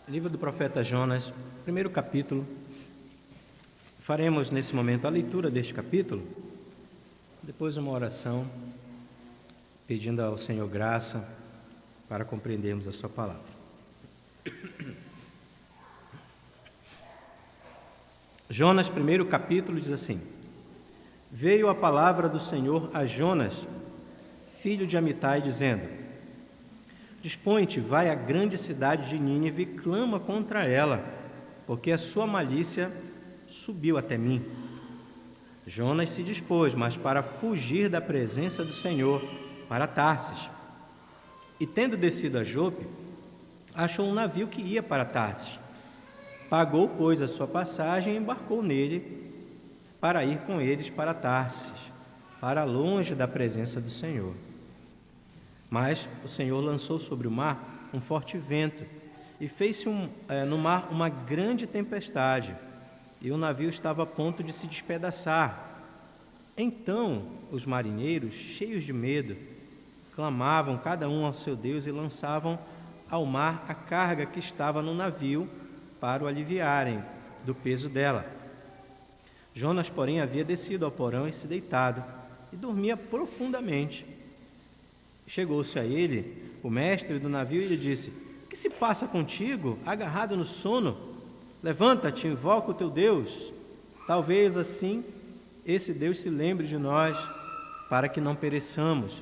Livro do profeta Jonas, primeiro capítulo. Faremos nesse momento a leitura deste capítulo, depois uma oração, pedindo ao Senhor graça para compreendermos a sua palavra. Jonas, primeiro capítulo, diz assim: Veio a palavra do Senhor a Jonas, filho de Amitai, dizendo: Dispõe-te, vai à grande cidade de Nínive e clama contra ela, porque a sua malícia subiu até mim. Jonas se dispôs, mas para fugir da presença do Senhor, para Tarsis. E tendo descido a Jope, achou um navio que ia para Tarsis. Pagou, pois, a sua passagem e embarcou nele para ir com eles para Tarsis, para longe da presença do Senhor. Mas o Senhor lançou sobre o mar um forte vento e fez-se no mar uma grande tempestade, e o navio estava a ponto de se despedaçar. Então os marinheiros, cheios de medo, clamavam cada um ao seu Deus e lançavam ao mar a carga que estava no navio para o aliviarem do peso dela. Jonas, porém, havia descido ao porão e se deitado, e dormia profundamente. Chegou-se a ele o mestre do navio e lhe disse: Que se passa contigo, agarrado no sono? Levanta-te, invoca o teu Deus. Talvez assim esse Deus se lembre de nós, para que não pereçamos.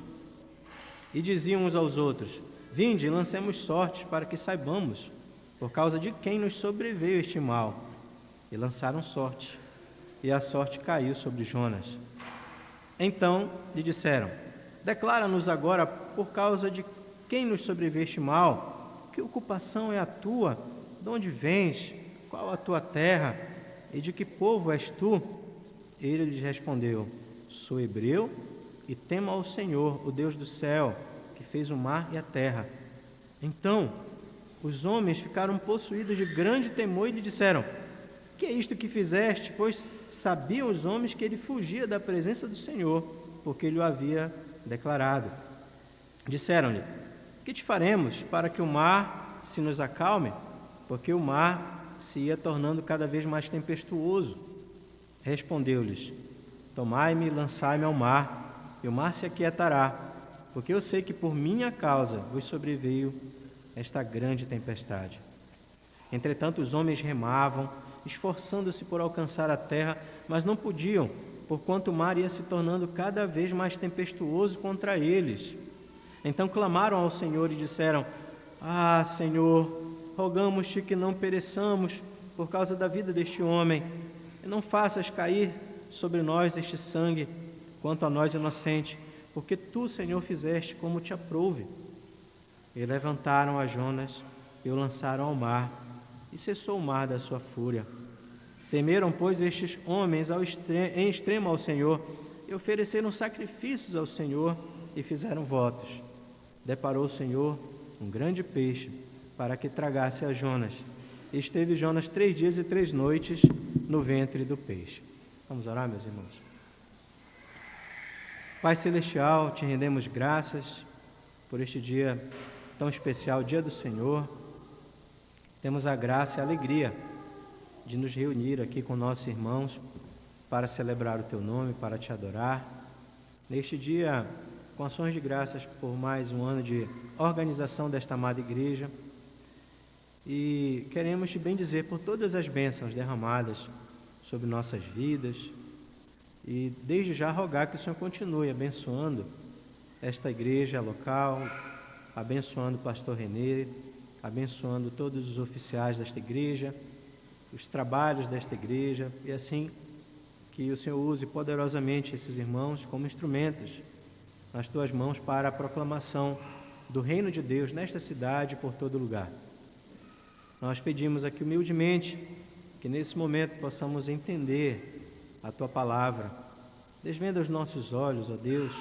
E diziam uns aos outros: Vinde, lancemos sortes, para que saibamos por causa de quem nos sobreveio este mal. E lançaram sorte, e a sorte caiu sobre Jonas. Então lhe disseram: Declara-nos agora por causa de quem nos sobreveio este mal. Que ocupação é a tua? De onde vens? Qual a tua terra? E de que povo és tu? Ele lhes respondeu: Sou hebreu e temo ao Senhor, o Deus do céu, que fez o mar e a terra. Então os homens ficaram possuídos de grande temor e lhe disseram: Que é isto que fizeste? Pois sabiam os homens que ele fugia da presença do Senhor, porque ele o havia declarado. Disseram-lhe: Que te faremos para que o mar se nos acalme? Porque o mar se ia tornando cada vez mais tempestuoso. Respondeu-lhes: Tomai-me e lançai-me ao mar, e o mar se aquietará, porque eu sei que por minha causa vos sobreveio esta grande tempestade. Entretanto os homens remavam, esforçando-se por alcançar a terra, mas não podiam, porquanto o mar ia se tornando cada vez mais tempestuoso contra eles. Então clamaram ao Senhor e disseram: Ah, Senhor, rogamos-te que não pereçamos por causa da vida deste homem, e não faças cair sobre nós este sangue, quanto a nós inocente, porque tu, Senhor, fizeste como te aprouve. E levantaram a Jonas e o lançaram ao mar, e cessou o mar da sua fúria. Temeram, pois, estes homens em extremo ao Senhor, e ofereceram sacrifícios ao Senhor, e fizeram votos. Deparou o Senhor um grande peixe, para que tragasse a Jonas. E esteve Jonas 3 dias e 3 noites no ventre do peixe. Vamos orar, meus irmãos? Pai Celestial, te rendemos graças por este dia tão especial, dia do Senhor. Temos a graça e a alegria de nos reunir aqui com nossos irmãos para celebrar o Teu nome, para Te adorar. Neste dia, com ações de graças por mais um ano de organização desta amada igreja, e queremos Te bendizer por todas as bênçãos derramadas sobre nossas vidas, e desde já rogar que o Senhor continue abençoando esta igreja local, abençoando o pastor Renê, abençoando todos os oficiais desta igreja, os trabalhos desta igreja, e assim que o Senhor use poderosamente esses irmãos como instrumentos nas Tuas mãos para a proclamação do reino de Deus nesta cidade e por todo lugar. Nós pedimos aqui humildemente que nesse momento possamos entender a Tua palavra, desvenda os nossos olhos, ó Deus,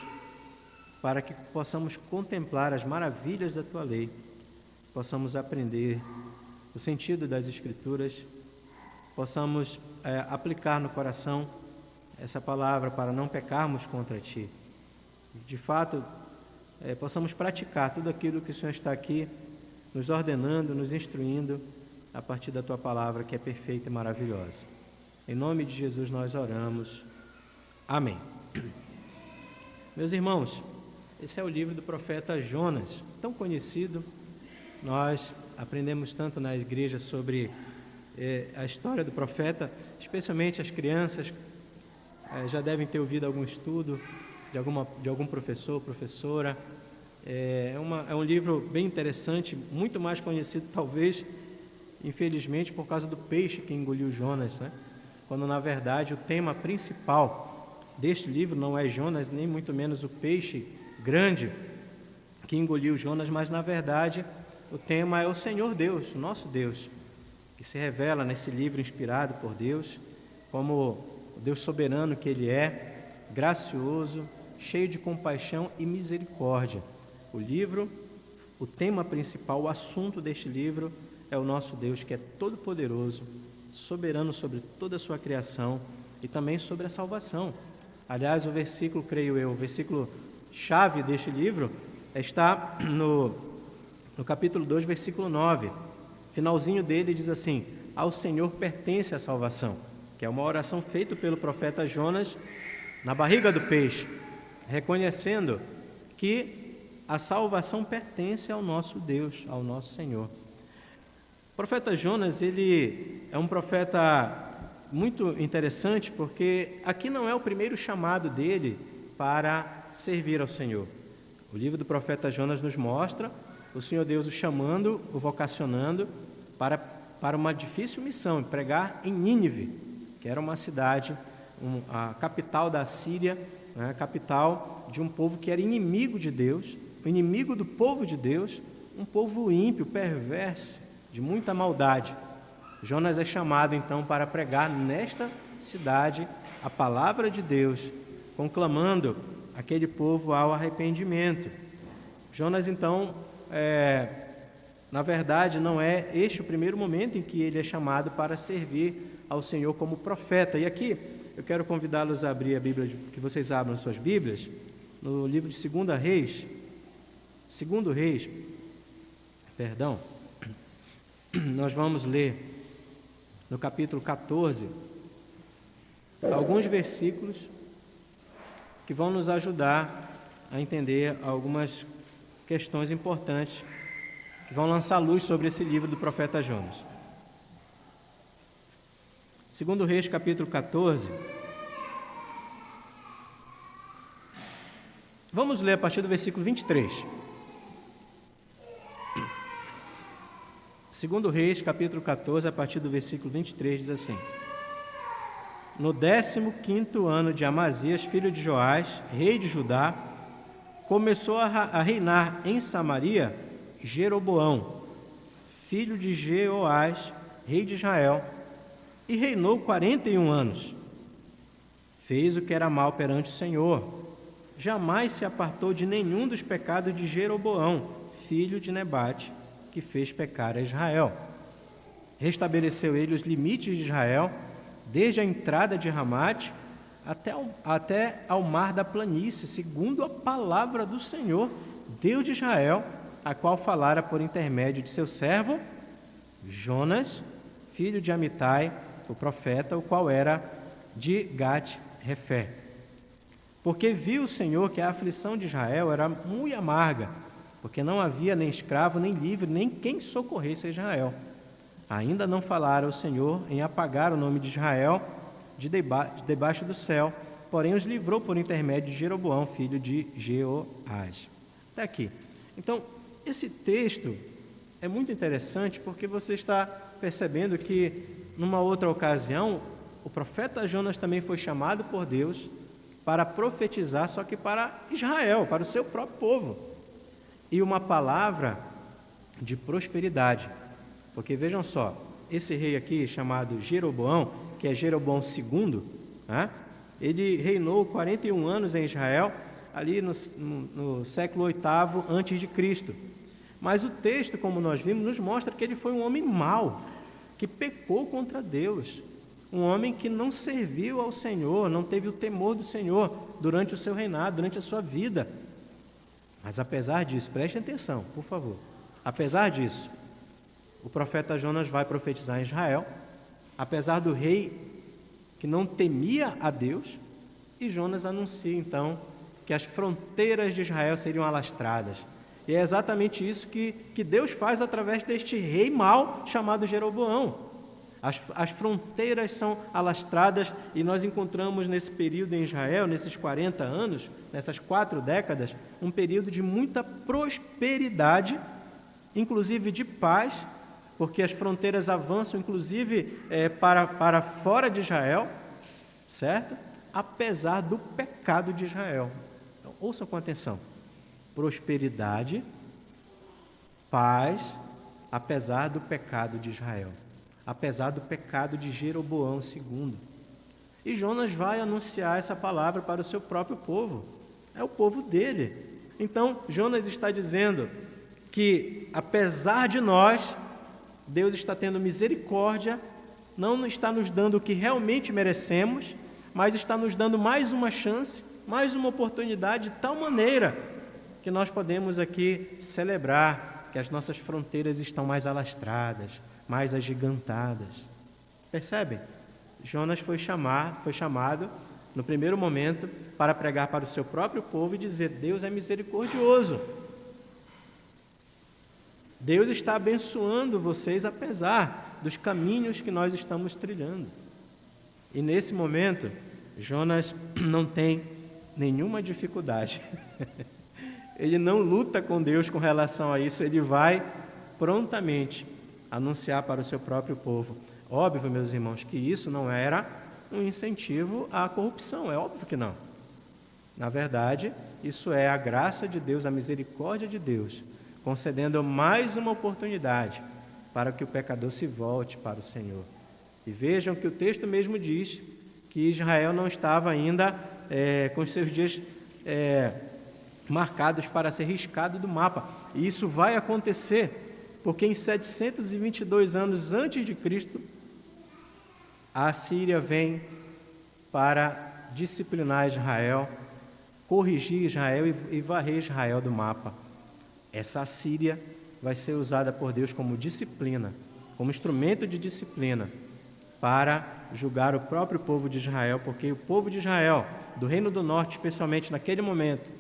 para que possamos contemplar as maravilhas da Tua lei, possamos aprender o sentido das Escrituras, possamos aplicar no coração essa palavra para não pecarmos contra Ti. De fato, possamos praticar tudo aquilo que o Senhor está aqui nos ordenando, nos instruindo a partir da Tua palavra, que é perfeita e maravilhosa. Em nome de Jesus nós oramos. Amém. Meus irmãos, esse é o livro do profeta Jonas, tão conhecido. Nós aprendemos tanto na igreja sobre a história do profeta, especialmente as crianças já devem ter ouvido algum estudo de algum professor, professora. É um livro bem interessante, muito mais conhecido talvez, infelizmente, por causa do peixe que engoliu Jonas, né? Quando na verdade o tema principal deste livro não é Jonas, nem muito menos o peixe grande que engoliu Jonas, mas na verdade o tema é o Senhor Deus, o nosso Deus, que se revela nesse livro inspirado por Deus, como o Deus soberano que Ele é, gracioso, cheio de compaixão e misericórdia. O tema principal, o assunto deste livro é o nosso Deus, que é todo-poderoso, soberano sobre toda a sua criação e também sobre a salvação. Aliás, o versículo chave deste livro está no capítulo 2, versículo 9. Finalzinho dele diz assim: ao Senhor pertence a salvação, que é uma oração feita pelo profeta Jonas na barriga do peixe, reconhecendo que a salvação pertence ao nosso Deus, ao nosso Senhor. O profeta Jonas, ele é um profeta muito interessante, porque aqui não é o primeiro chamado dele para servir ao Senhor. O livro do profeta Jonas nos mostra o Senhor Deus o chamando, o vocacionando para uma difícil missão, pregar em Nínive, que era uma cidade, a capital da Síria, né, a capital de um povo que era inimigo de Deus, o inimigo do povo de Deus, um povo ímpio, perverso, de muita maldade. Jonas é chamado então para pregar nesta cidade a palavra de Deus, conclamando aquele povo ao arrependimento. Jonas então, na verdade, não é este o primeiro momento em que ele é chamado para servir ao Senhor como profeta. E aqui eu quero convidá-los a abrir a Bíblia, que vocês abram suas Bíblias, no livro de 2 Reis, nós vamos ler no capítulo 14, alguns versículos que vão nos ajudar a entender algumas questões importantes que vão lançar luz sobre esse livro do profeta Jonas. 2 Reis, capítulo 14. Vamos ler a partir do versículo 23. 2 Reis, capítulo 14, a partir do versículo 23, diz assim: no 15º ano de Amazias, filho de Joás, rei de Judá, começou a reinar em Samaria Jeroboão, filho de Jeoás, rei de Israel, e reinou 41 anos. Fez o que era mal perante o Senhor. Jamais se apartou de nenhum dos pecados de Jeroboão, filho de Nebate, que fez pecar a Israel. Restabeleceu ele os limites de Israel, desde a entrada de Ramate até ao mar da planície, segundo a palavra do Senhor, Deus de Israel, a qual falara por intermédio de seu servo Jonas, filho de Amitai, o profeta, o qual era de Gat-Refé. Porque viu o Senhor que a aflição de Israel era muito amarga, porque não havia nem escravo, nem livre, nem quem socorresse a Israel. Ainda não falara o Senhor em apagar o nome de Israel de debaixo do céu, porém os livrou por intermédio de Jeroboão, filho de Jeoás. Até aqui. Então, esse texto é muito interessante porque você está percebendo que, numa outra ocasião, o profeta Jonas também foi chamado por Deus para profetizar, só que para Israel, para o seu próprio povo. E uma palavra de prosperidade. Porque vejam só, esse rei aqui chamado Jeroboão, que é Jeroboão II, né? Ele reinou 41 anos em Israel, ali no século VIII a.C. Mas o texto, como nós vimos, nos mostra que ele foi um homem mau, que pecou contra Deus, um homem que não serviu ao Senhor, não teve o temor do Senhor durante o seu reinado, durante a sua vida. Mas apesar disso, prestem atenção, por favor, apesar disso, o profeta Jonas vai profetizar em Israel, apesar do rei que não temia a Deus, e Jonas anuncia então que as fronteiras de Israel seriam alastradas. E é exatamente isso que Deus faz através deste rei mau chamado Jeroboão. As fronteiras são alastradas e nós encontramos nesse período em Israel, nesses 40 anos, nessas 4 décadas, um período de muita prosperidade, inclusive de paz, porque as fronteiras avançam, inclusive, para fora de Israel, certo? Apesar do pecado de Israel. Então, ouçam com atenção. Prosperidade, paz, apesar do pecado de Israel. Apesar do pecado de Jeroboão II. E Jonas vai anunciar essa palavra para o seu próprio povo. É o povo dele. Então, Jonas está dizendo que, apesar de nós, Deus está tendo misericórdia, não está nos dando o que realmente merecemos, mas está nos dando mais uma chance, mais uma oportunidade, de tal maneira que nós podemos aqui celebrar que as nossas fronteiras estão mais alastradas, mais agigantadas. Percebem? Jonas foi chamado, no primeiro momento, para pregar para o seu próprio povo e dizer: Deus é misericordioso. Deus está abençoando vocês apesar dos caminhos que nós estamos trilhando. E nesse momento, Jonas não tem nenhuma dificuldade. Ele não luta com Deus com relação a isso, ele vai prontamente anunciar para o seu próprio povo. Óbvio, meus irmãos, que isso não era um incentivo à corrupção, é óbvio que não. Na verdade, isso é a graça de Deus, a misericórdia de Deus, concedendo mais uma oportunidade para que o pecador se volte para o Senhor. E vejam que o texto mesmo diz que Israel não estava ainda com seus dias marcados para ser riscado do mapa. E isso vai acontecer porque em 722 anos antes de Cristo, a Assíria vem para disciplinar Israel, corrigir Israel e varrer Israel do mapa. Essa Assíria vai ser usada por Deus como disciplina, como instrumento de disciplina, para julgar o próprio povo de Israel, porque o povo de Israel, do Reino do Norte, especialmente naquele momento,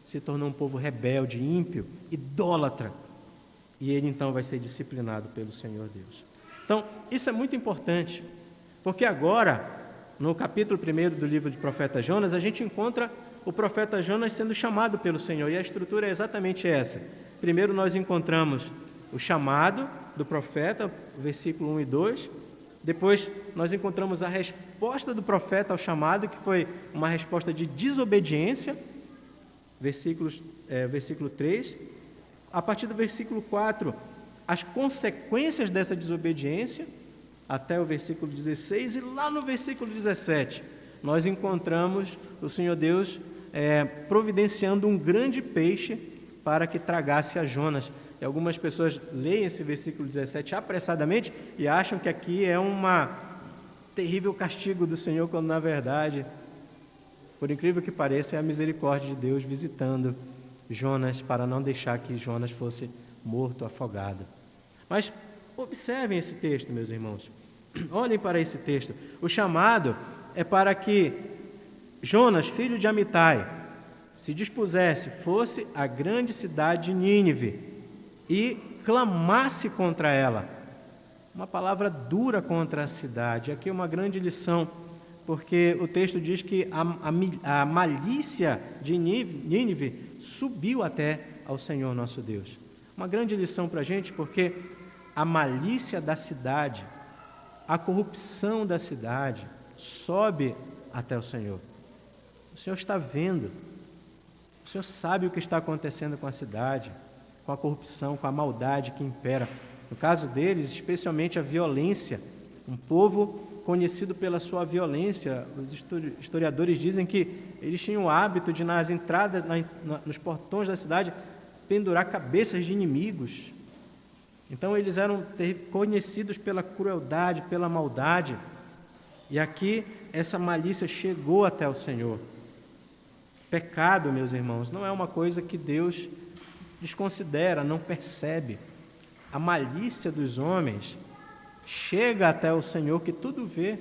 se tornou um povo rebelde, ímpio, idólatra, e ele então vai ser disciplinado pelo Senhor Deus. Então, isso é muito importante, porque agora, no capítulo 1 do livro de profeta Jonas, a gente encontra o profeta Jonas sendo chamado pelo Senhor, e a estrutura é exatamente essa. Primeiro nós encontramos o chamado do profeta, versículo 1 e 2, depois nós encontramos a resposta do profeta ao chamado, que foi uma resposta de desobediência, versículo 3. A partir do versículo 4, as consequências dessa desobediência, até o versículo 16, e lá no versículo 17, nós encontramos o Senhor Deus providenciando um grande peixe para que tragasse a Jonas. E algumas pessoas leem esse versículo 17 apressadamente e acham que aqui é um terrível castigo do Senhor, quando na verdade, por incrível que pareça, é a misericórdia de Deus visitando Jonas para não deixar que Jonas fosse morto, afogado. Mas observem esse texto, meus irmãos. Olhem para esse texto. O chamado é para que Jonas, filho de Amitai, se dispusesse, fosse à grande cidade de Nínive e clamasse contra ela. Uma palavra dura contra a cidade. Aqui é uma grande lição, porque o texto diz que a malícia de Nínive subiu até ao Senhor nosso Deus. Uma grande lição para a gente, porque a malícia da cidade, a corrupção da cidade, sobe até o Senhor. O Senhor está vendo, o Senhor sabe o que está acontecendo com a cidade, com a corrupção, com a maldade que impera. No caso deles, especialmente a violência, um povo conhecido pela sua violência. Os historiadores dizem que eles tinham o hábito de, nas entradas, nos portões da cidade, pendurar cabeças de inimigos. Então, eles eram conhecidos pela crueldade, pela maldade. E aqui, essa malícia chegou até o Senhor. Pecado, meus irmãos, não é uma coisa que Deus desconsidera, não percebe. a malícia dos homens chega até o Senhor, que tudo vê,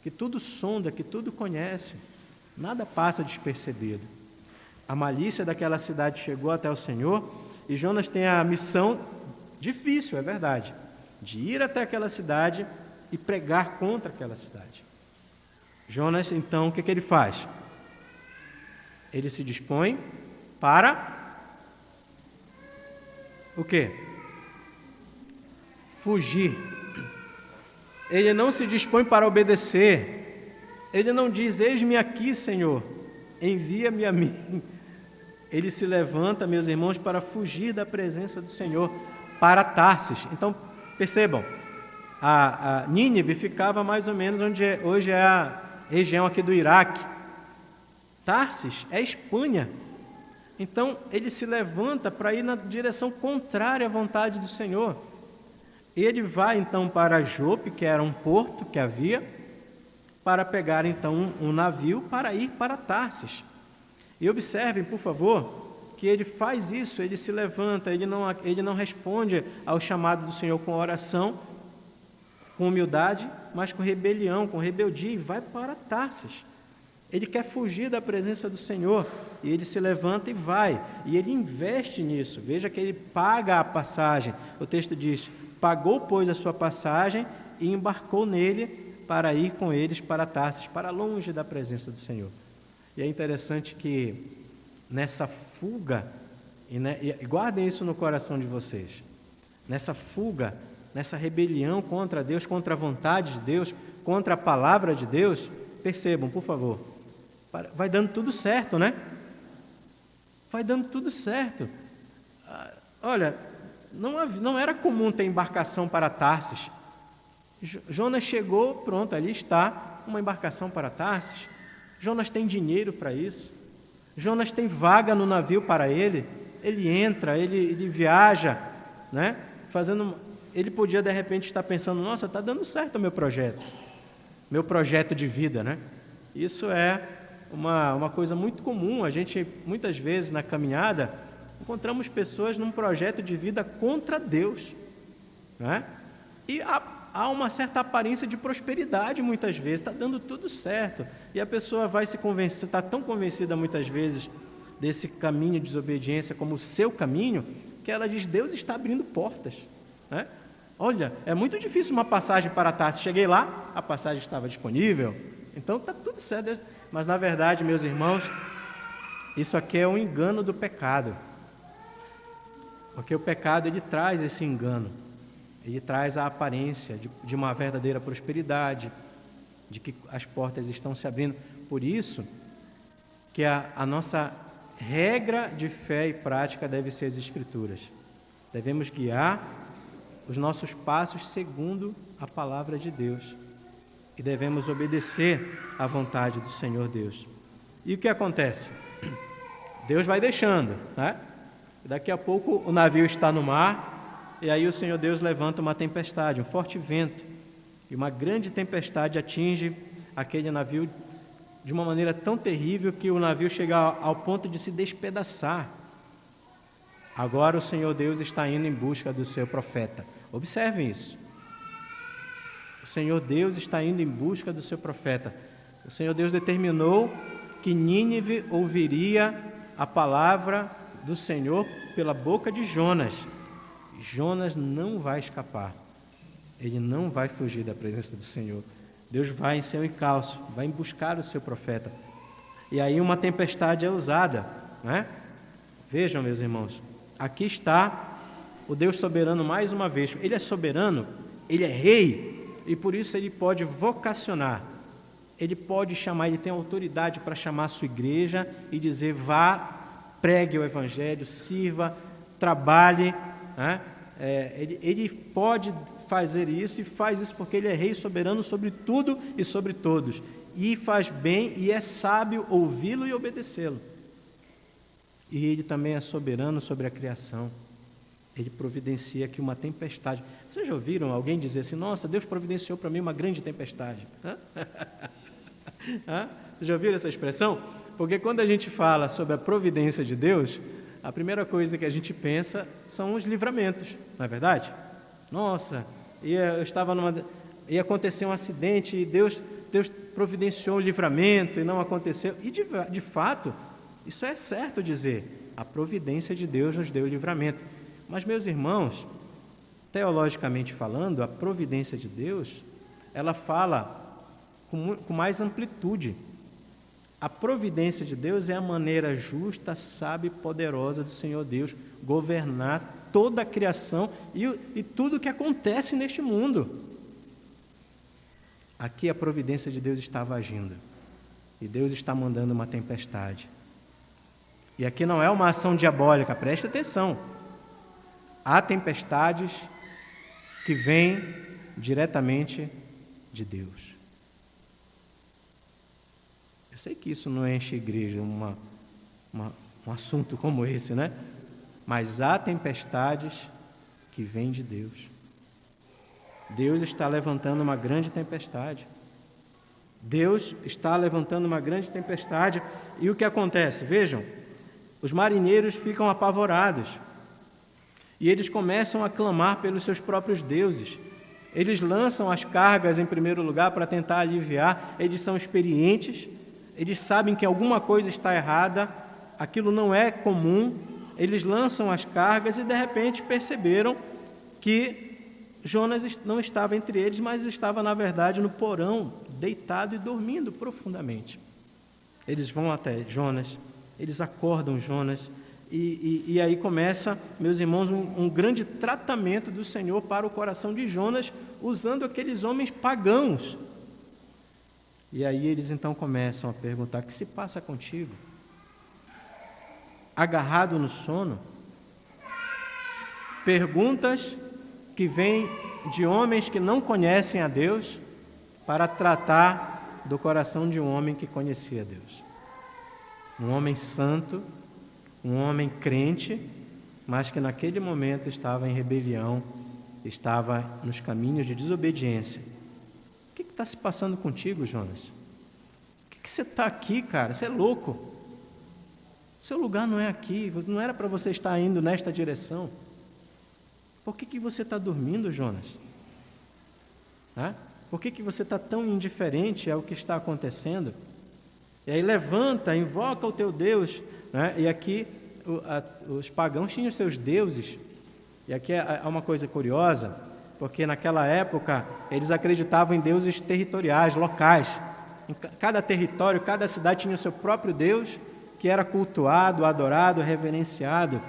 que tudo sonda, que tudo conhece, nada passa despercebido. A malícia daquela cidade chegou até o Senhor, e Jonas tem a missão difícil, é verdade, de ir até aquela cidade e pregar contra aquela cidade. Jonas, então, o que ele faz? Ele se dispõe para o quê? Fugir. Ele não se dispõe para obedecer. Ele não diz: eis-me aqui, Senhor, envia-me a mim. Ele se levanta, meus irmãos, para fugir da presença do Senhor, para Tarsis. Então, percebam, a Nínive ficava mais ou menos onde hoje é a região aqui do Iraque. Tarsis é Espanha. Então, ele se levanta para ir na direção contrária à vontade do Senhor. Ele vai, então, para Jope, que era um porto que havia, para pegar, então, um navio para ir para Tarsis. E observem, por favor, que ele faz isso, ele se levanta, ele não responde ao chamado do Senhor com oração, com humildade, mas com rebelião, com rebeldia, e vai para Tarsis. Ele quer fugir da presença do Senhor, e ele se levanta e vai, e ele investe nisso. Veja que ele paga a passagem. O texto diz: pagou, pois, a sua passagem e embarcou nele para ir com eles para Tarsis, para longe da presença do Senhor. E é interessante que nessa fuga, e guardem isso no coração de vocês, nessa fuga, nessa rebelião contra Deus, contra a vontade de Deus, contra a palavra de Deus, percebam, por favor, vai dando tudo certo, né? Vai dando tudo certo. Olha, não era comum ter embarcação para Tarsis. Jonas chegou, pronto, ali está uma embarcação para Tarsis. Jonas tem dinheiro para isso. Jonas tem vaga no navio para ele. Ele entra, ele viaja, né? Ele podia de repente estar pensando: nossa, está dando certo o meu projeto de vida, né? Isso é uma coisa muito comum. A gente, muitas vezes, na caminhada, encontramos pessoas num projeto de vida contra Deus, né? E há uma certa aparência de prosperidade muitas vezes, está dando tudo certo, e a pessoa vai se convencer, está tão convencida muitas vezes desse caminho de desobediência como o seu caminho, que ela diz: Deus está abrindo portas, né? Olha, é muito difícil uma passagem para Tarsis. Cheguei lá, a passagem estava disponível, então está tudo certo. Mas na verdade, meus irmãos, isso aqui é um engano do pecado, porque o pecado ele traz esse engano. Ele traz a aparência de uma verdadeira prosperidade, de que as portas estão se abrindo. Por isso que a nossa regra de fé e prática deve ser as Escrituras. Devemos guiar os nossos passos segundo a palavra de Deus e devemos obedecer à vontade do Senhor Deus. E o que acontece? Deus vai deixando, né? Daqui a pouco o navio está no mar, e aí o Senhor Deus levanta uma tempestade, um forte vento, e uma grande tempestade atinge aquele navio de uma maneira tão terrível que o navio chega ao ponto de se despedaçar. Agora o Senhor Deus está indo em busca do seu profeta. Observem isso. O Senhor Deus está indo em busca do seu profeta. O Senhor Deus determinou que Nínive ouviria a palavra do Senhor pela boca de Jonas. Jonas não vai escapar, ele não vai fugir da presença do Senhor. Deus vai em seu encalço, vai buscar o seu profeta. E aí uma tempestade é usada, né? Vejam, meus irmãos, aqui está o Deus soberano mais uma vez. Ele é soberano, ele é rei, e por isso ele pode vocacionar, ele pode chamar, ele tem autoridade para chamar a sua igreja e dizer: vá, pregue o evangelho, sirva, trabalhe, né? Ele pode fazer isso, e faz isso porque ele é rei soberano sobre tudo e sobre todos, e faz bem, e é sábio ouvi-lo e obedecê-lo. E ele também é soberano sobre a criação. Ele providencia aqui uma tempestade. Vocês já ouviram alguém dizer assim: nossa, Deus providenciou para mim uma grande tempestade? Vocês já ouviram essa expressão? Porque quando a gente fala sobre a providência de Deus, a primeira coisa que a gente pensa são os livramentos, não é verdade? Nossa, ia acontecer um acidente e Deus providenciou o livramento e não aconteceu. E de fato, isso é certo dizer, a providência de Deus nos deu o livramento. Mas, meus irmãos, teologicamente falando, a providência de Deus, ela fala com mais amplitude. A providência de Deus é a maneira justa, sábia e poderosa do Senhor Deus governar toda a criação e tudo o que acontece neste mundo. Aqui a providência de Deus estava agindo. E Deus está mandando uma tempestade. E aqui não é uma ação diabólica, preste atenção. Há tempestades que vêm diretamente de Deus. Eu sei que isso não enche a igreja, um assunto como esse, né? Mas há tempestades que vêm de Deus. Deus está levantando uma grande tempestade. Deus está levantando uma grande tempestade. E o que acontece? Vejam, os marinheiros ficam apavorados. E eles começam a clamar pelos seus próprios deuses. Eles lançam as cargas em primeiro lugar para tentar aliviar. Eles são experientes. Eles sabem que alguma coisa está errada. Aquilo não é comum. Eles lançam as cargas e de repente perceberam que Jonas não estava entre eles, mas estava, na verdade, no porão, deitado e dormindo profundamente. Eles vão até Jonas, eles acordam Jonas, e aí começa, meus irmãos, um grande tratamento do Senhor para o coração de Jonas, usando aqueles homens pagãos. E aí eles então começam a perguntar: o que se passa contigo? Agarrado no sono? Perguntas que vêm de homens que não conhecem a Deus para tratar do coração de um homem que conhecia Deus. Um homem santo, um homem crente, mas que naquele momento estava em rebelião, estava nos caminhos de desobediência. O que está se passando contigo, Jonas? Por que você está aqui, cara? Você é louco. Seu lugar não é aqui, não era para você estar indo nesta direção. Por que você está dormindo, Jonas? Por que você está tão indiferente ao que está acontecendo? E aí levanta, invoca o teu Deus, né? E aqui os pagãos tinham seus deuses. E aqui há uma coisa curiosa, porque naquela época eles acreditavam em deuses territoriais, locais. Em cada território, cada cidade tinha o seu próprio Deus, que era cultuado, adorado, reverenciado.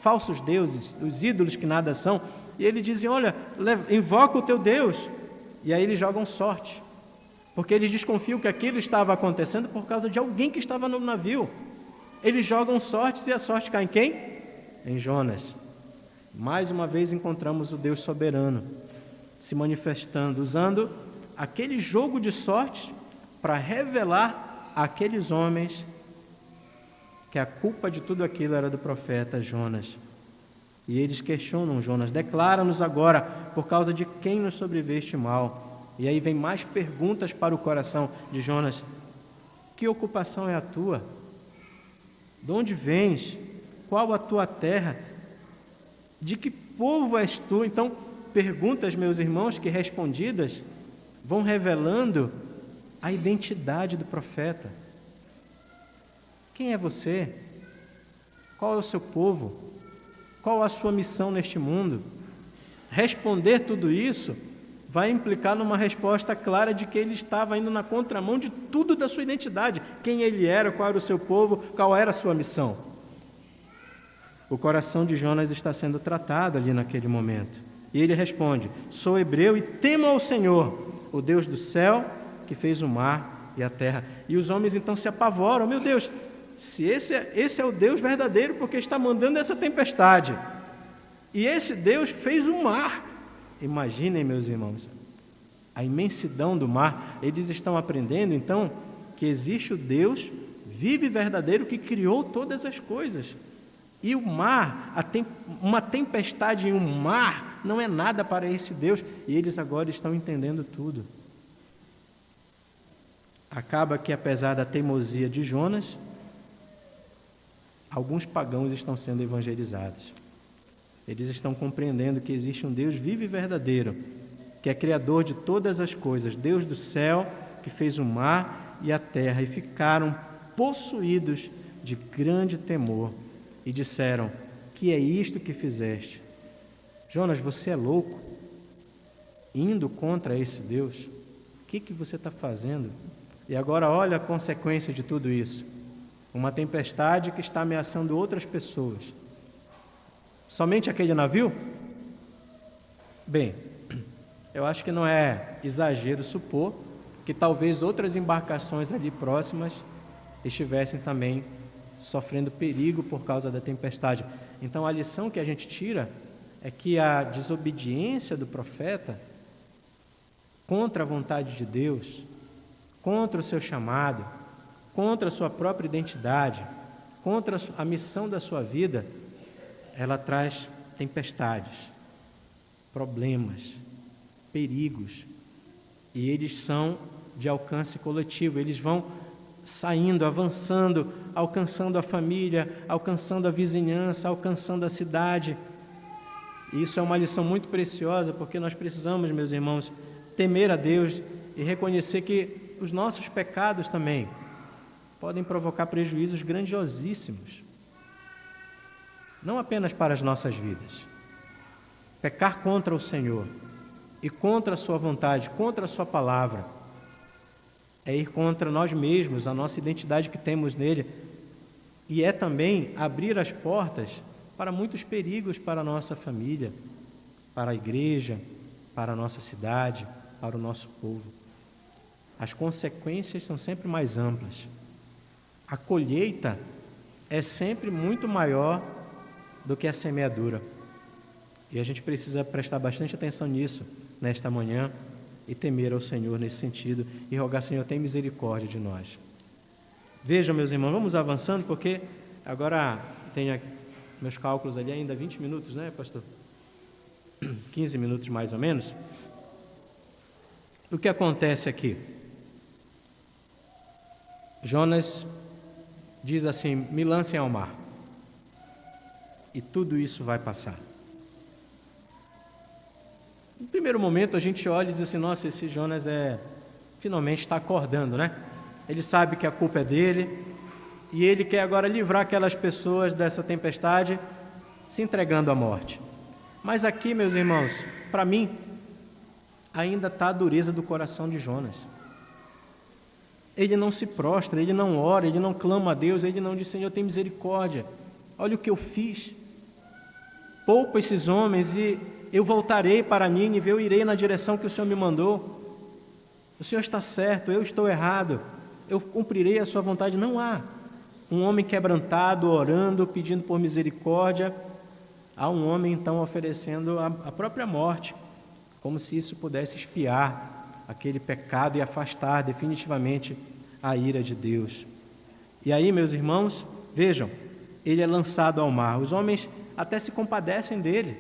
Falsos deuses, os ídolos que nada são, e eles dizem: olha, invoca o teu Deus, e aí eles jogam sorte, porque eles desconfiam que aquilo estava acontecendo por causa de alguém que estava no navio. Eles jogam sortes e a sorte cai em quem? Em Jonas. Mais uma vez encontramos o Deus soberano se manifestando, usando aquele jogo de sorte para revelar àqueles homens que a culpa de tudo aquilo era do profeta Jonas. E eles questionam Jonas: declara-nos agora, por causa de quem nos sobreveio este mal. E aí vem mais perguntas para o coração de Jonas: que ocupação é a tua? De onde vens? Qual a tua terra? De que povo és tu? Então, perguntas, meus irmãos, que respondidas vão revelando a identidade do profeta. Quem é você? Qual é o seu povo? Qual a sua missão neste mundo? Responder tudo isso vai implicar numa resposta clara de que ele estava indo na contramão de tudo da sua identidade. Quem ele era, qual era o seu povo, qual era a sua missão. O coração de Jonas está sendo tratado ali naquele momento. E ele responde: sou hebreu e temo ao Senhor, o Deus do céu, que fez o mar e a terra. E os homens então se apavoram: meu Deus, se esse é o Deus verdadeiro, porque está mandando essa tempestade. E esse Deus fez o mar. Imaginem, meus irmãos, a imensidão do mar. Eles estão aprendendo, então, que existe o Deus vivo e verdadeiro que criou todas as coisas. E o mar, uma tempestade em um mar, não é nada para esse Deus. E eles agora estão entendendo tudo. Acaba que, apesar da teimosia de Jonas, alguns pagãos estão sendo evangelizados. Eles estão compreendendo que existe um Deus vivo e verdadeiro, que é criador de todas as coisas, Deus do céu, que fez o mar e a terra, e ficaram possuídos de grande temor e disseram: que é isto que fizeste? Jonas, você é louco? Indo contra esse Deus? O que você está fazendo? E agora olha a consequência de tudo isso. Uma tempestade que está ameaçando outras pessoas. Somente aquele navio? Bem, eu acho que não é exagero supor que talvez outras embarcações ali próximas estivessem também sofrendo perigo por causa da tempestade. Então a lição que a gente tira é que a desobediência do profeta contra a vontade de Deus, contra o seu chamado, contra a sua própria identidade, contra a missão da sua vida, ela traz tempestades, problemas, perigos, e eles são de alcance coletivo, eles vão saindo, avançando, alcançando a família, alcançando a vizinhança, alcançando a cidade. E isso é uma lição muito preciosa, porque nós precisamos, meus irmãos, temer a Deus e reconhecer que os nossos pecados também podem provocar prejuízos grandiosíssimos, não apenas para as nossas vidas. Pecar contra o Senhor e contra a sua vontade, contra a sua palavra, é ir contra nós mesmos, a nossa identidade que temos nele, e é também abrir as portas para muitos perigos para a nossa família, para a igreja, para a nossa cidade, para o nosso povo. As consequências são sempre mais amplas. A colheita é sempre muito maior do que a semeadura. E a gente precisa prestar bastante atenção nisso, nesta manhã, e temer ao Senhor nesse sentido, e rogar: Senhor, tem misericórdia de nós. Vejam, meus irmãos, vamos avançando, porque agora tenho meus cálculos ali ainda 20 minutos, né, pastor? 15 minutos mais ou menos. O que acontece aqui? Jonas diz assim: me lancem ao mar, e tudo isso vai passar. No primeiro momento a gente olha e diz assim: nossa, esse Jonas finalmente está acordando, né? Ele sabe que a culpa é dele, e ele quer agora livrar aquelas pessoas dessa tempestade, se entregando à morte. Mas aqui, meus irmãos, para mim, ainda está a dureza do coração de Jonas. Ele não se prostra, ele não ora, ele não clama a Deus, ele não diz: Senhor, tem misericórdia, olha o que eu fiz, poupa esses homens e eu voltarei para Nínive, eu irei na direção que o Senhor me mandou. O Senhor está certo, eu estou errado, eu cumprirei a sua vontade. Não há um homem quebrantado, orando, pedindo por misericórdia. Há um homem então oferecendo a própria morte, como se isso pudesse expiar aquele pecado e afastar definitivamente a ira de Deus. E aí, meus irmãos, vejam, ele é lançado ao mar. Os homens até se compadecem dele.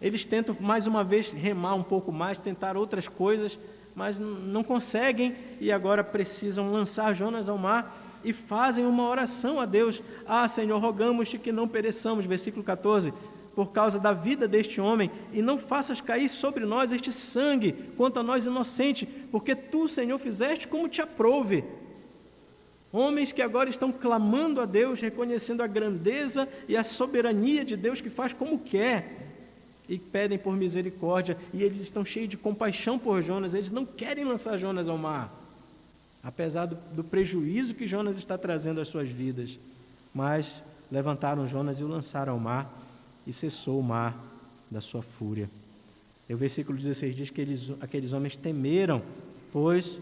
Eles tentam mais uma vez remar um pouco mais, tentar outras coisas, mas não conseguem, e agora precisam lançar Jonas ao mar e fazem uma oração a Deus: ah, Senhor, rogamos-te que não pereçamos, versículo 14, por causa da vida deste homem, e não faças cair sobre nós este sangue, quanto a nós inocente, porque tu, Senhor, fizeste como te aprouve. Homens que agora estão clamando a Deus, reconhecendo a grandeza e a soberania de Deus, que faz como quer, e pedem por misericórdia, e eles estão cheios de compaixão por Jonas. Eles não querem lançar Jonas ao mar, apesar do prejuízo que Jonas está trazendo às suas vidas, mas levantaram Jonas e o lançaram ao mar, e cessou o mar da sua fúria. E o versículo 16 diz que aqueles homens temeram, pois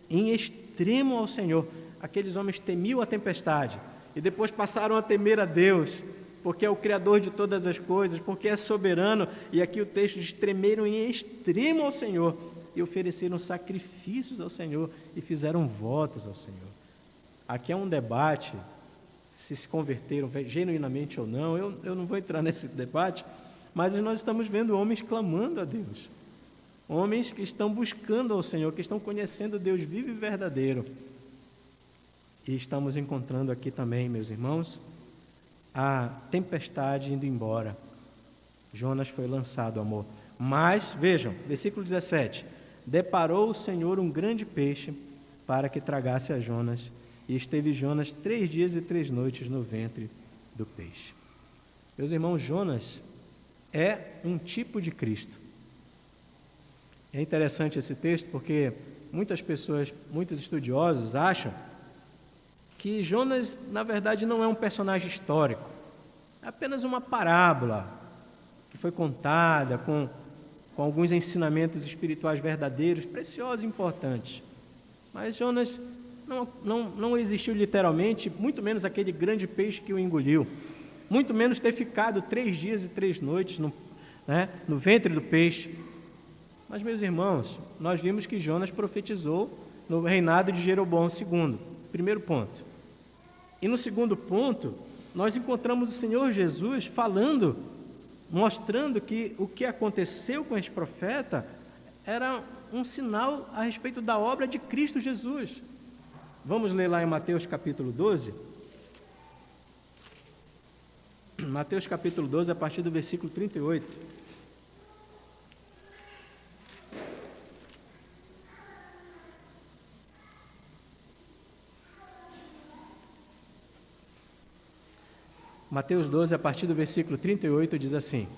em extremo ao Senhor. Aqueles homens temiam a tempestade, e depois passaram a temer a Deus, porque é o Criador de todas as coisas, porque é soberano. E aqui o texto diz: tremeram em extremo ao Senhor, e ofereceram sacrifícios ao Senhor, e fizeram votos ao Senhor. Aqui é um debate, se converteram genuinamente ou não. Eu não vou entrar nesse debate, mas nós estamos vendo homens clamando a Deus, homens que estão buscando ao Senhor, que estão conhecendo Deus vivo e verdadeiro. E estamos encontrando aqui também, meus irmãos, a tempestade indo embora. Jonas foi lançado ao mar. Mas, vejam, versículo 17: deparou o Senhor um grande peixe para que tragasse a Jonas, e esteve Jonas 3 dias e 3 noites no ventre do peixe. Meus irmãos, Jonas é um tipo de Cristo. É interessante esse texto porque muitas pessoas, muitos estudiosos acham que Jonas, na verdade, não é um personagem histórico, é apenas uma parábola que foi contada com alguns ensinamentos espirituais verdadeiros, preciosos e importantes. Mas Jonas não existiu literalmente, muito menos aquele grande peixe que o engoliu, muito menos ter ficado 3 dias e 3 noites no ventre do peixe. Mas, meus irmãos, nós vimos que Jonas profetizou no reinado de Jeroboão II, primeiro ponto. E no segundo ponto, nós encontramos o Senhor Jesus falando, mostrando que o que aconteceu com esse profeta era um sinal a respeito da obra de Cristo Jesus. Vamos ler lá em Mateus capítulo 12? Mateus capítulo 12, a partir do versículo 38. Mateus 12, a partir do versículo 38, diz assim: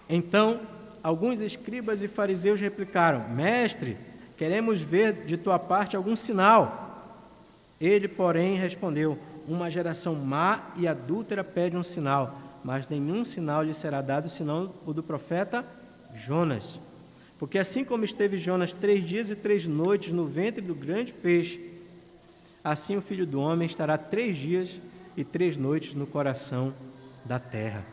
então, alguns escribas e fariseus replicaram: mestre, queremos ver de tua parte algum sinal. Ele, porém, respondeu: uma geração má e adúltera pede um sinal, mas nenhum sinal lhe será dado senão o do profeta Jonas. Porque assim como esteve Jonas 3 dias e 3 noites no ventre do grande peixe, assim o Filho do Homem estará 3 dias e 3 noites no coração da terra.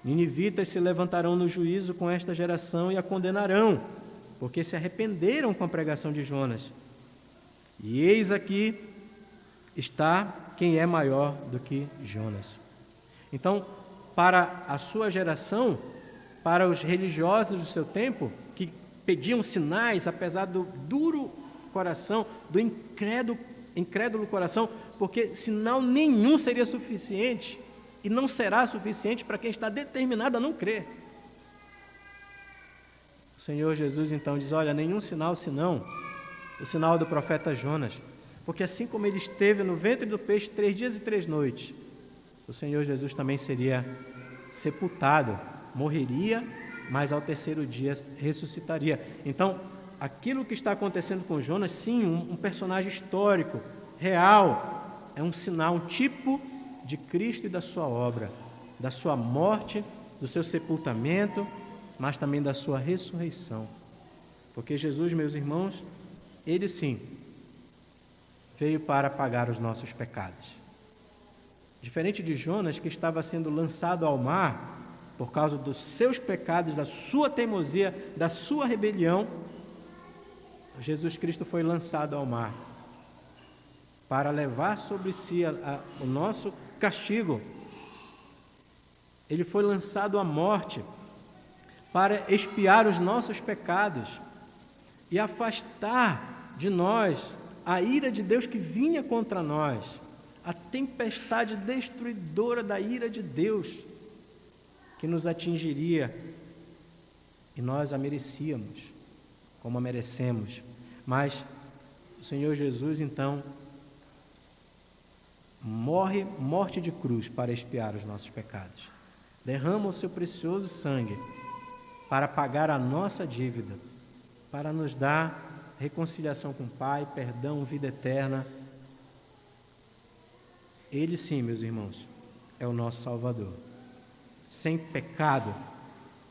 Ninivitas se levantarão no juízo com esta geração e a condenarão, porque se arrependeram com a pregação de Jonas. E eis aqui está quem é maior do que Jonas. Então, para a sua geração, para os religiosos do seu tempo, que pediam sinais, apesar do duro coração, do incrédulo coração, porque sinal nenhum seria suficiente, e não será suficiente para quem está determinado a não crer. O Senhor Jesus então diz: olha, nenhum sinal senão o sinal do profeta Jonas, porque assim como ele esteve no ventre do peixe 3 dias e 3 noites, o Senhor Jesus também seria sepultado, morreria, mas ao 3º dia ressuscitaria. Então, aquilo que está acontecendo com Jonas, sim, um personagem histórico, real, é um sinal, um tipo de Cristo e da sua obra, da sua morte, do seu sepultamento, mas também da sua ressurreição. Porque Jesus, meus irmãos, ele sim, veio para pagar os nossos pecados. Diferente de Jonas, que estava sendo lançado ao mar por causa dos seus pecados, da sua teimosia, da sua rebelião, Jesus Cristo foi lançado ao mar para levar sobre si o nosso castigo. Ele foi lançado à morte para expiar os nossos pecados e afastar de nós a ira de Deus que vinha contra nós, a tempestade destruidora da ira de Deus que nos atingiria, e nós a merecíamos, como a merecemos. Mas o Senhor Jesus, então, morte de cruz para expiar os nossos pecados. Derrama o seu precioso sangue para pagar a nossa dívida, para nos dar reconciliação com o Pai, perdão, vida eterna. Ele sim, meus irmãos, é o nosso Salvador. Sem pecado,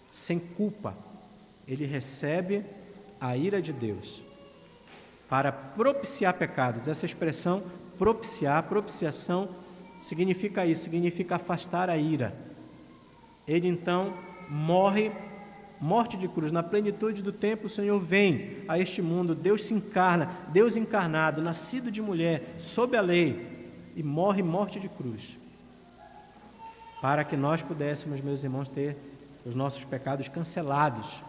sem culpa, ele recebe a ira de Deus para propiciar pecados. Essa expressão propiciar, propiciação, significa isso, significa afastar a ira. Ele então morre, morte de cruz. Na plenitude do tempo, o Senhor vem a este mundo, Deus se encarna, Deus encarnado, nascido de mulher, sob a lei, e morre morte de cruz, para que nós pudéssemos, meus irmãos, ter os nossos pecados cancelados.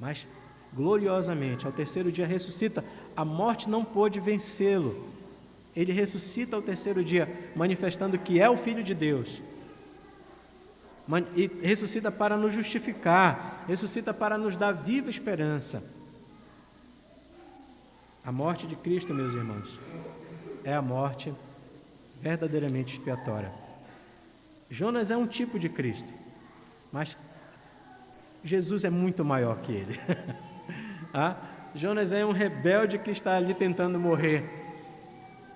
Mas, gloriosamente, ao 3º dia ressuscita. A morte não pôde vencê-lo. Ele ressuscita ao terceiro dia, manifestando que é o Filho de Deus. E ressuscita para nos justificar, ressuscita para nos dar viva esperança. A morte de Cristo, meus irmãos, é a morte verdadeiramente expiatória. Jonas é um tipo de Cristo, mas Jesus é muito maior que ele. Jonas é um rebelde que está ali tentando morrer.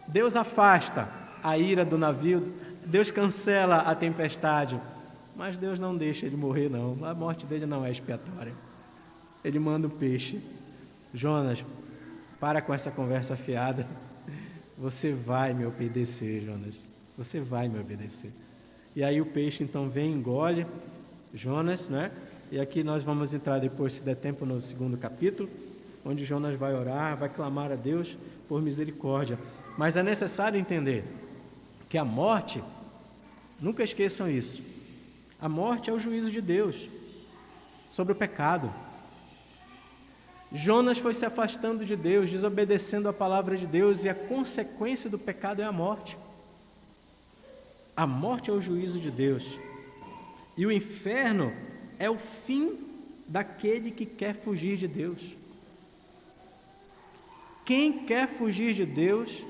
Deus afasta a ira do navio, Deus cancela a tempestade, mas Deus não deixa ele morrer, não. A morte dele não é expiatória. Ele manda o peixe. Jonas, para com essa conversa fiada. Você vai me obedecer, Jonas. Você vai me obedecer. E aí o peixe então vem e engole Jonas, né? E aqui nós vamos entrar depois, se der tempo, no segundo capítulo, onde Jonas vai orar, vai clamar a Deus por misericórdia. Mas é necessário entender que a morte, nunca esqueçam isso, a morte é o juízo de Deus sobre o pecado. Jonas foi se afastando de Deus, desobedecendo a palavra de Deus, e a consequência do pecado é a morte. A morte é o juízo de Deus. E o inferno é o fim daquele que quer fugir de Deus. Quem quer fugir de Deus,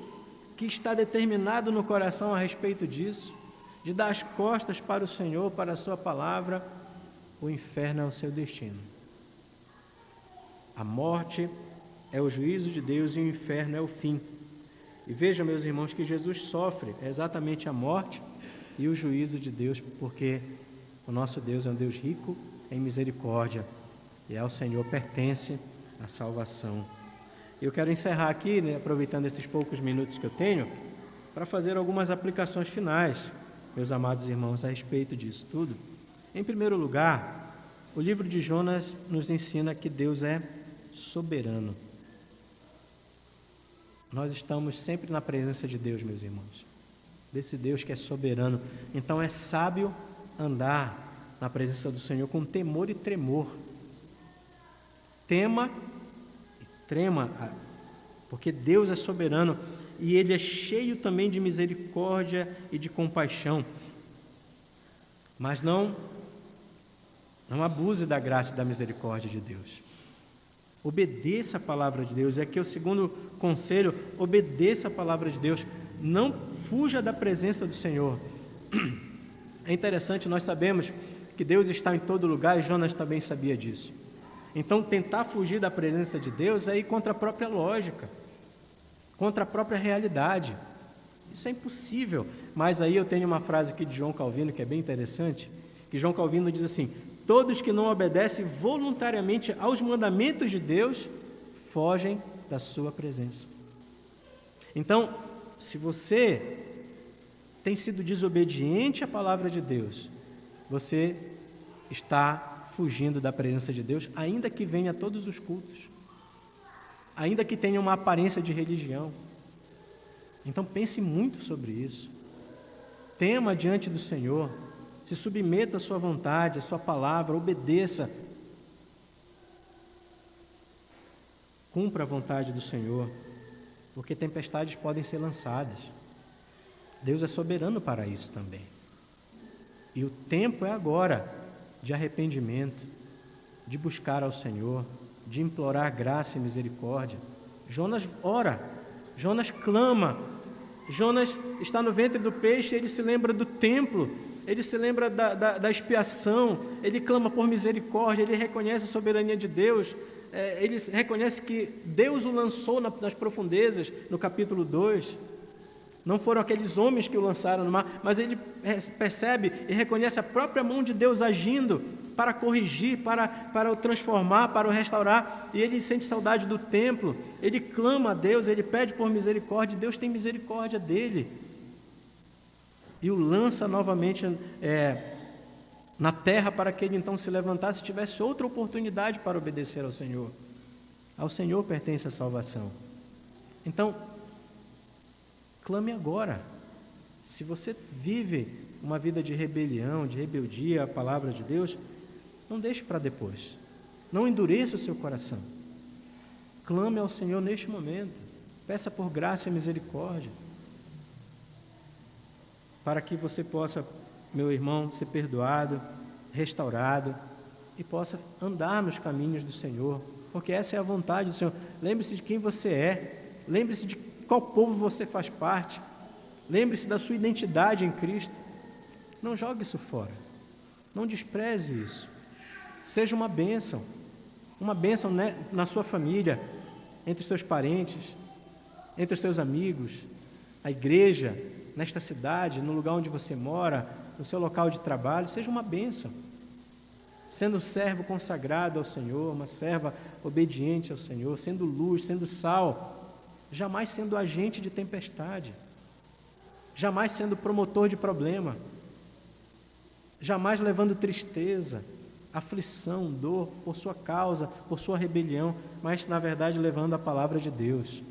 que está determinado no coração a respeito disso, de dar as costas para o Senhor, para a sua palavra, o inferno é o seu destino. A morte é o juízo de Deus e o inferno é o fim. E vejam, meus irmãos, que Jesus sofre exatamente a morte e o juízo de Deus, porque o nosso Deus é um Deus rico em misericórdia, e ao Senhor pertence a salvação. Eu quero encerrar aqui, né, aproveitando esses poucos minutos que eu tenho, para fazer algumas aplicações finais, meus amados irmãos, a respeito disso tudo. Em primeiro lugar, o livro de Jonas nos ensina que Deus é soberano. Nós estamos sempre na presença de Deus, meus irmãos, desse Deus que é soberano. Então é sábio andar na presença do Senhor com temor e tremor. Tema e trema, porque Deus é soberano e Ele é cheio também de misericórdia e de compaixão. Mas não abuse da graça e da misericórdia de Deus. Obedeça a palavra de Deus. E aqui é o segundo conselho: obedeça a palavra de Deus. Não fuja da presença do Senhor. É interessante, nós sabemos que Deus está em todo lugar, e Jonas também sabia disso. Então, tentar fugir da presença de Deus é ir contra a própria lógica, contra a própria realidade. Isso é impossível. Mas aí eu tenho uma frase aqui de João Calvino que é bem interessante, que João Calvino diz assim: todos que não obedecem voluntariamente aos mandamentos de Deus fogem da sua presença. Então, se você tem sido desobediente à palavra de Deus, você está fugindo da presença de Deus, ainda que venha a todos os cultos, ainda que tenha uma aparência de religião. Então pense muito sobre isso. Tema diante do Senhor, se submeta à sua vontade, à sua palavra, obedeça. Cumpra a vontade do Senhor, porque tempestades podem ser lançadas. Deus é soberano para isso também. E o tempo é agora de arrependimento, de buscar ao Senhor, de implorar graça e misericórdia. Jonas ora, Jonas clama, Jonas está no ventre do peixe, ele se lembra do templo, ele se lembra da expiação, ele clama por misericórdia, ele reconhece a soberania de Deus, ele reconhece que Deus o lançou nas profundezas, no capítulo 2. Não foram aqueles homens que o lançaram no mar, mas ele percebe e reconhece a própria mão de Deus agindo para corrigir, para o transformar, para o restaurar, e ele sente saudade do templo, ele clama a Deus, ele pede por misericórdia, e Deus tem misericórdia dele, e o lança novamente na terra para que ele então se levantasse e tivesse outra oportunidade para obedecer ao Senhor. Ao Senhor pertence a salvação. Então, clame agora. Se você vive uma vida de rebelião, de rebeldia à palavra de Deus, não deixe para depois. Não endureça o seu coração. Clame ao Senhor neste momento. Peça por graça e misericórdia. para que você possa, meu irmão, ser perdoado, restaurado e possa andar nos caminhos do Senhor, porque essa é a vontade do Senhor. Lembre-se de quem você é, lembre-se de qual povo você faz parte, lembre-se da sua identidade em Cristo. Não jogue isso fora, não despreze isso. Seja uma bênção na sua família, entre os seus parentes, entre os seus amigos, a igreja, nesta cidade, no lugar onde você mora, no seu local de trabalho. Seja uma bênção, sendo um servo consagrado ao Senhor, uma serva obediente ao Senhor, sendo luz, sendo sal, jamais sendo agente de tempestade, jamais sendo promotor de problema, jamais levando tristeza, aflição, dor por sua causa, por sua rebelião, mas na verdade levando a palavra de Deus,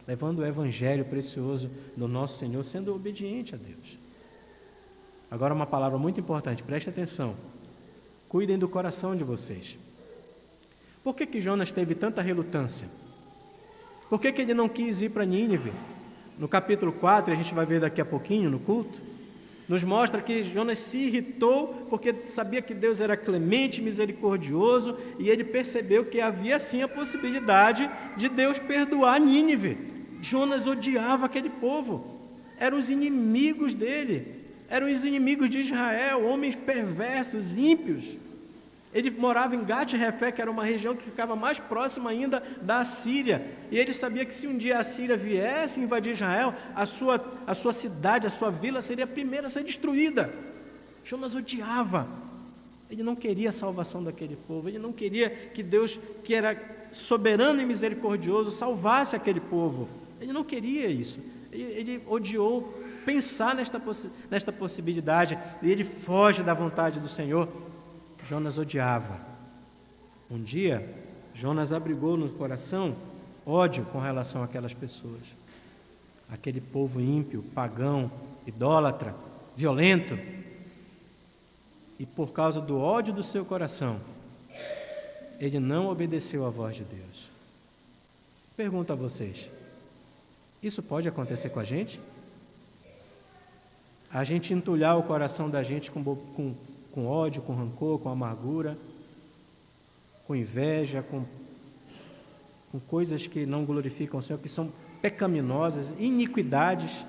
levando o evangelho precioso do nosso Senhor, sendo obediente a Deus. Agora uma palavra muito importante, preste atenção. Cuidem do coração de vocês. Por que Jonas teve tanta relutância? Por que ele não quis ir para Nínive? No capítulo 4, a gente vai ver daqui a pouquinho no culto, nos mostra que Jonas se irritou porque sabia que Deus era clemente, misericordioso, e ele percebeu que havia sim a possibilidade de Deus perdoar Nínive. Jonas odiava aquele povo, eram os inimigos dele, eram os inimigos de Israel, homens perversos, ímpios. Ele morava em Gat-Refé, que era uma região que ficava mais próxima ainda da Assíria, e ele sabia que se um dia a Assíria viesse invadir Israel, a sua cidade, a sua vila seria a primeira a ser destruída. Jonas odiava, ele não queria a salvação daquele povo, ele não queria que Deus, que era soberano e misericordioso, salvasse aquele povo, ele não queria isso, ele odiou pensar nesta possibilidade, e ele foge da vontade do Senhor. Jonas odiava. Um dia, Jonas abrigou no coração ódio com relação àquelas pessoas, aquele povo ímpio, pagão, idólatra, violento. E por causa do ódio do seu coração, ele não obedeceu à voz de Deus. Pergunto a vocês, isso pode acontecer com a gente? A gente entulhar o coração da gente com ódio, com rancor, com amargura, com inveja, com coisas que não glorificam o Senhor, que são pecaminosas, iniquidades,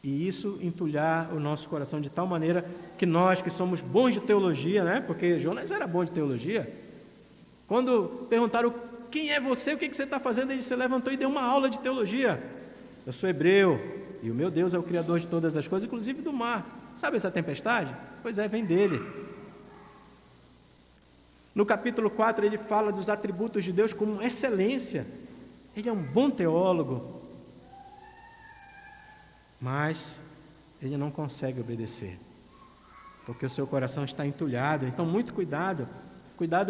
e isso entulhar o nosso coração de tal maneira que nós, que somos bons de teologia, né? Porque Jonas era bom de teologia, quando perguntaram quem é você, o que você está fazendo, ele se levantou e deu uma aula de teologia. Eu sou hebreu, e o meu Deus é o Criador de todas as coisas, inclusive do mar. Sabe essa tempestade? Pois é, vem dele. No capítulo 4, ele fala dos atributos de Deus como excelência. Ele é um bom teólogo, mas ele não consegue obedecer, porque o seu coração está entulhado. Então, muito cuidado,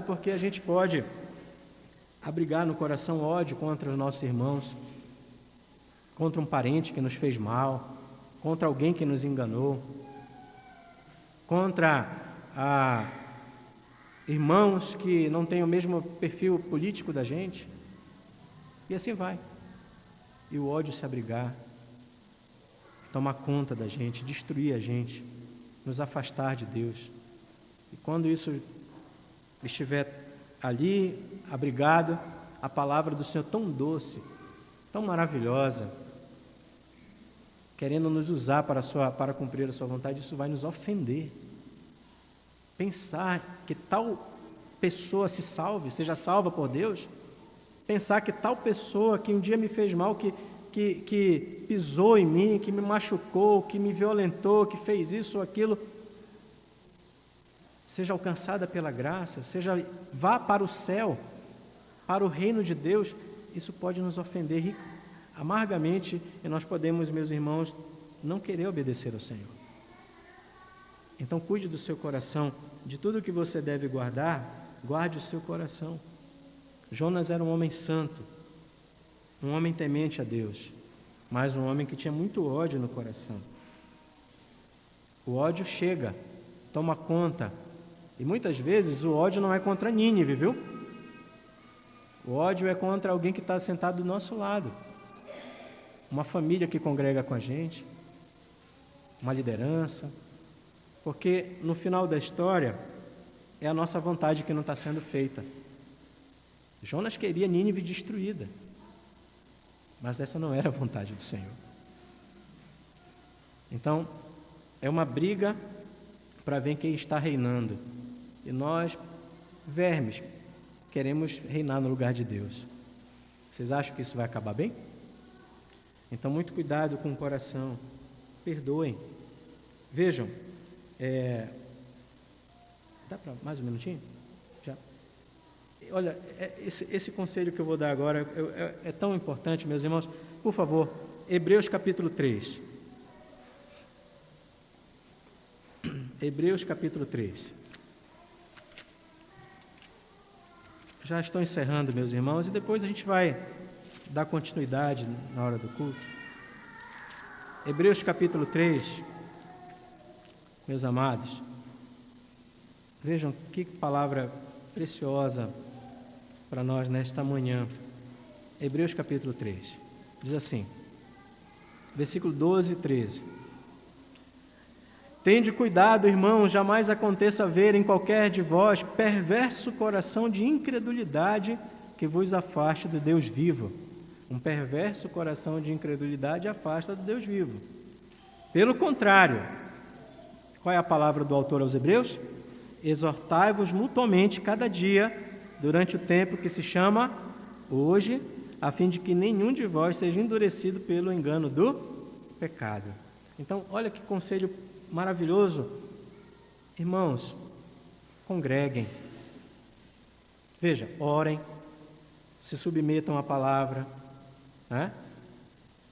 porque a gente pode abrigar no coração ódio contra os nossos irmãos, contra um parente que nos fez mal, contra alguém que nos enganou, contra irmãos que não têm o mesmo perfil político da gente, e assim vai. E o ódio se abrigar, tomar conta da gente, destruir a gente, nos afastar de Deus. E quando isso estiver ali, abrigado, a palavra do Senhor tão doce, tão maravilhosa, querendo nos usar para cumprir a sua vontade, isso vai nos ofender. Pensar que tal pessoa se salve, seja salva por Deus, pensar que tal pessoa que um dia me fez mal, que pisou em mim, que me machucou, que me violentou, que fez isso ou aquilo, seja alcançada pela graça, vá para o céu, para o reino de Deus, isso pode nos ofender amargamente, e nós podemos, meus irmãos, não querer obedecer ao Senhor. Então, cuide do seu coração, de tudo que você deve guardar, guarde o seu coração. Jonas era um homem santo, um homem temente a Deus, mas um homem que tinha muito ódio no coração. O ódio chega, toma conta, e muitas vezes o ódio não é contra Nínive, viu? O ódio é contra alguém que está sentado do nosso lado, uma família que congrega com a gente, uma liderança, porque no final da história é a nossa vontade que não está sendo feita. Jonas queria Nínive destruída, mas essa não era a vontade do Senhor. Então, é uma briga para ver quem está reinando. E nós, vermes, queremos reinar no lugar de Deus. Vocês acham que isso vai acabar bem? Então, muito cuidado com o coração. Perdoem. Vejam, dá para mais um minutinho? Já. Olha, esse conselho que eu vou dar agora é tão importante, meus irmãos. Por favor, Hebreus capítulo 3. Hebreus capítulo 3. Já estou encerrando, meus irmãos, e depois a gente vai dar continuidade na hora do culto. Hebreus capítulo 3, meus amados, vejam que palavra preciosa para nós nesta manhã. Hebreus capítulo 3, diz assim, versículo 12 e 13. Tende cuidado, irmãos, jamais aconteça ver em qualquer de vós perverso coração de incredulidade que vos afaste do Deus vivo. Um perverso coração de incredulidade afasta do Deus vivo. Pelo contrário, qual é a palavra do autor aos Hebreus? Exortai-vos mutuamente cada dia, durante o tempo que se chama hoje, a fim de que nenhum de vós seja endurecido pelo engano do pecado. Então, olha que conselho maravilhoso. Irmãos, congreguem. Veja, orem, se submetam à palavra, né?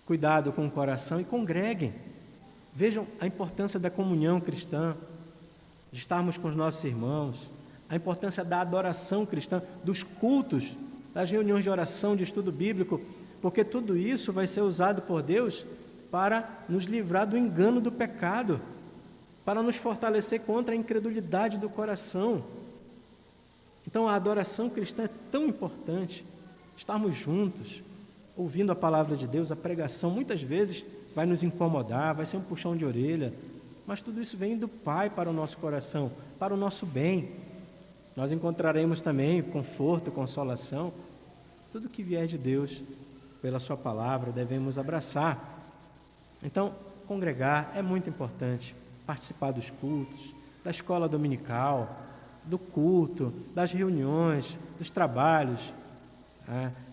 Cuidado com o coração e congreguem. Vejam a importância da comunhão cristã, de estarmos com os nossos irmãos, a importância da adoração cristã, dos cultos, das reuniões de oração, de estudo bíblico, porque tudo isso vai ser usado por Deus para nos livrar do engano do pecado, para nos fortalecer contra a incredulidade do coração. Então, a adoração cristã é tão importante, estarmos juntos, ouvindo a palavra de Deus, a pregação, muitas vezes vai nos incomodar, vai ser um puxão de orelha, mas tudo isso vem do Pai para o nosso coração, para o nosso bem. Nós encontraremos também conforto, consolação, tudo que vier de Deus, pela sua palavra, devemos abraçar. Então, congregar é muito importante, participar dos cultos, da escola dominical, do culto, das reuniões, dos trabalhos,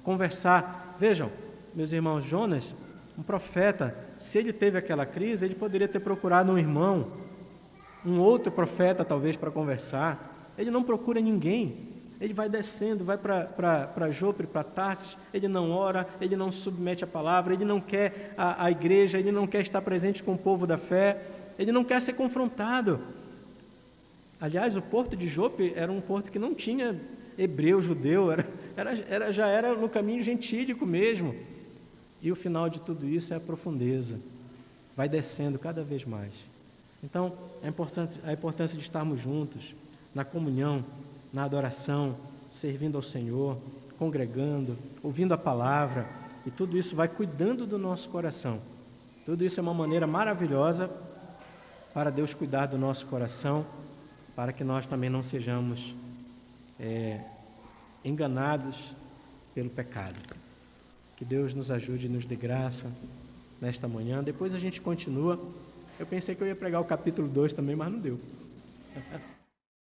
conversar. Vejam, meus irmãos, Jonas, um profeta, se ele teve aquela crise, ele poderia ter procurado um irmão, um outro profeta talvez para conversar. Ele não procura ninguém, ele vai descendo, vai para Jope, para Tarsis, ele não ora, ele não submete a palavra, ele não quer a igreja, ele não quer estar presente com o povo da fé, ele não quer ser confrontado. Aliás, o porto de Jope era um porto que não tinha hebreu, judeu, já era no caminho gentílico mesmo. E o final de tudo isso é a profundeza, vai descendo cada vez mais. Então, a importância de estarmos juntos, na comunhão, na adoração, servindo ao Senhor, congregando, ouvindo a palavra, e tudo isso vai cuidando do nosso coração. Tudo isso é uma maneira maravilhosa para Deus cuidar do nosso coração, para que nós também não sejamos enganados pelo pecado. Que Deus nos ajude e nos dê graça nesta manhã. Depois a gente continua. Eu pensei que eu ia pregar o capítulo 2 também, mas não deu.